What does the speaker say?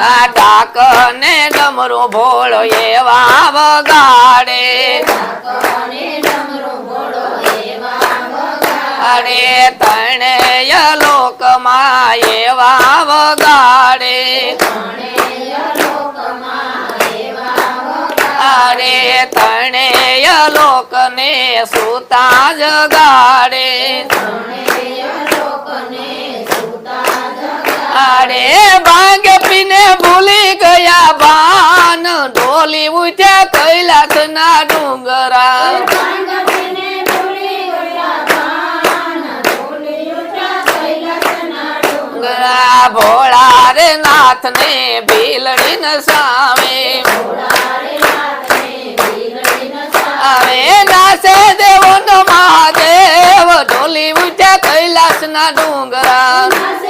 આ ડાક ને ડમરો ભોળો એવા વગાડે અરે તણેય લોકમાં એવા વગાડે અરે તણેય લોકને સુતા જગાડે અરે ભાંગ પીને ભૂલી ગયા ભાન ઢોલી ઉઠ્યા કૈલાસ ના ડુંગરા ભોળા રે નાથ ને ભીલડી ન સામે હવે નાસે દેવો નો મહાદેવ ઢોલી ઉઠ્યા કૈલાસ ના ડુંગરા